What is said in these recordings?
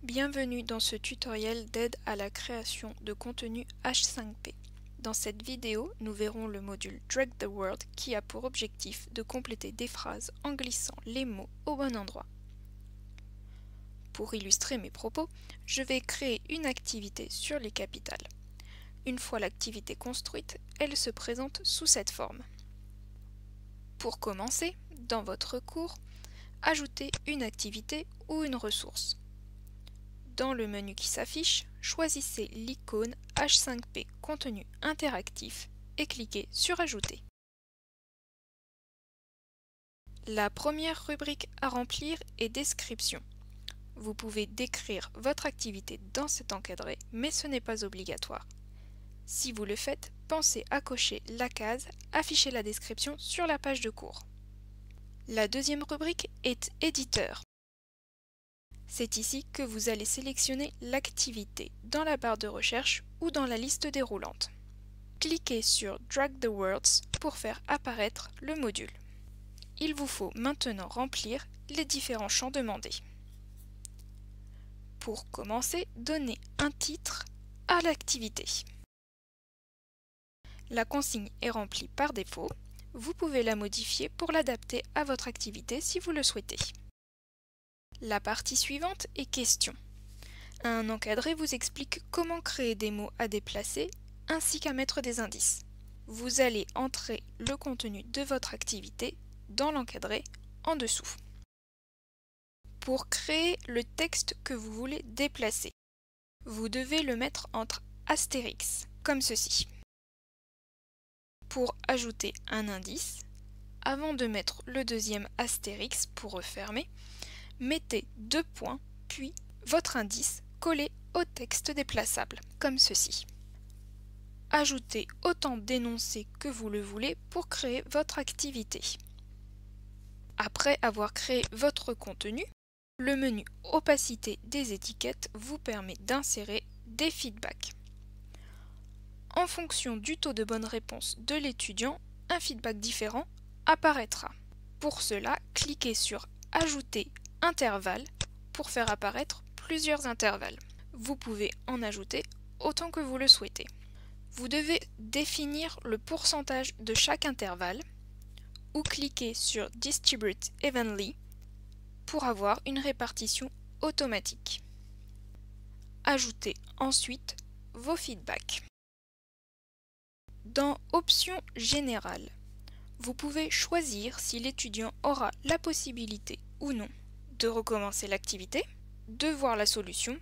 Bienvenue dans ce tutoriel d'aide à la création de contenu H5P. Dans cette vidéo, nous verrons le module Drag the Word qui a pour objectif de compléter des phrases en glissant les mots au bon endroit. Pour illustrer mes propos, je vais créer une activité sur les capitales. Une fois l'activité construite, elle se présente sous cette forme. Pour commencer, dans votre cours, ajoutez une activité ou une ressource. Dans le menu qui s'affiche, choisissez l'icône H5P Contenu interactif et cliquez sur Ajouter. La première rubrique à remplir est Description. Vous pouvez décrire votre activité dans cet encadré, mais ce n'est pas obligatoire. Si vous le faites, pensez à cocher la case « Afficher la description sur la page de cours ». La deuxième rubrique est Éditeur. C'est ici que vous allez sélectionner l'activité dans la barre de recherche ou dans la liste déroulante. Cliquez sur Drag the Words pour faire apparaître le module. Il vous faut maintenant remplir les différents champs demandés. Pour commencer, donnez un titre à l'activité. La consigne est remplie par défaut. Vous pouvez la modifier pour l'adapter à votre activité si vous le souhaitez. La partie suivante est Questions. Un encadré vous explique comment créer des mots à déplacer ainsi qu'à mettre des indices. Vous allez entrer le contenu de votre activité dans l'encadré en dessous. Pour créer le texte que vous voulez déplacer, vous devez le mettre entre astérix, comme ceci. Pour ajouter un indice, avant de mettre le deuxième astérix pour refermer, mettez 2 points, puis votre indice collé au texte déplaçable, comme ceci. Ajoutez autant d'énoncés que vous le voulez pour créer votre activité. Après avoir créé votre contenu, le menu Opacité des étiquettes vous permet d'insérer des feedbacks. En fonction du taux de bonne réponse de l'étudiant, un feedback différent apparaîtra. Pour cela, cliquez sur Ajouter intervalle pour faire apparaître plusieurs intervalles. Vous pouvez en ajouter autant que vous le souhaitez. Vous devez définir le pourcentage de chaque intervalle ou cliquer sur Distribute Evenly pour avoir une répartition automatique. Ajoutez ensuite vos feedbacks. Dans Options générales, vous pouvez choisir si l'étudiant aura la possibilité ou non de recommencer l'activité, de voir la solution,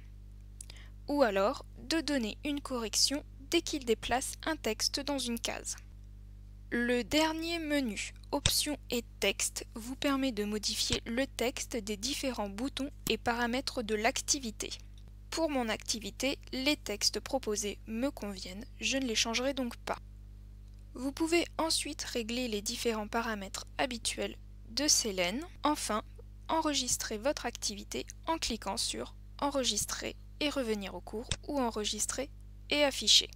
ou alors de donner une correction dès qu'il déplace un texte dans une case. Le dernier menu, Options et texte, vous permet de modifier le texte des différents boutons et paramètres de l'activité. Pour mon activité, les textes proposés me conviennent, je ne les changerai donc pas. Vous pouvez ensuite régler les différents paramètres habituels de Selene. Enfin, enregistrer votre activité en cliquant sur Enregistrer et revenir au cours ou Enregistrer et afficher.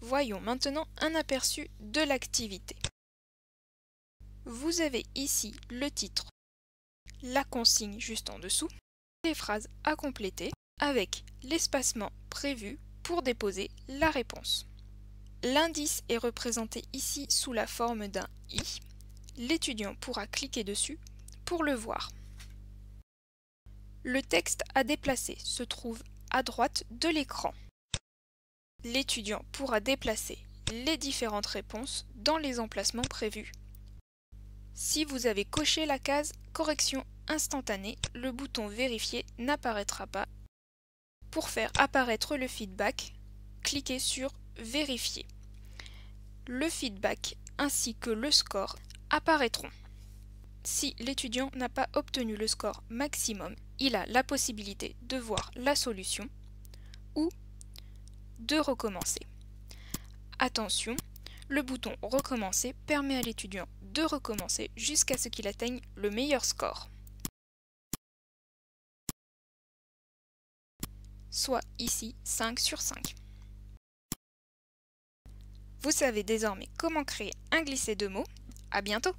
Voyons maintenant un aperçu de l'activité. Vous avez ici le titre, la consigne juste en dessous, les phrases à compléter avec l'espacement prévu pour déposer la réponse. L'indice est représenté ici sous la forme d'un i. L'étudiant pourra cliquer dessus pour le voir. Le texte à déplacer se trouve à droite de l'écran. L'étudiant pourra déplacer les différentes réponses dans les emplacements prévus. Si vous avez coché la case Correction instantanée, le bouton Vérifier n'apparaîtra pas. Pour faire apparaître le feedback, cliquez sur Vérifier. Le feedback ainsi que le score apparaîtront. Si l'étudiant n'a pas obtenu le score maximum, il a la possibilité de voir la solution ou de recommencer. Attention, le bouton Recommencer permet à l'étudiant de recommencer jusqu'à ce qu'il atteigne le meilleur score. Soit ici 5 sur 5. Vous savez désormais comment créer un glissé de mots. À bientôt!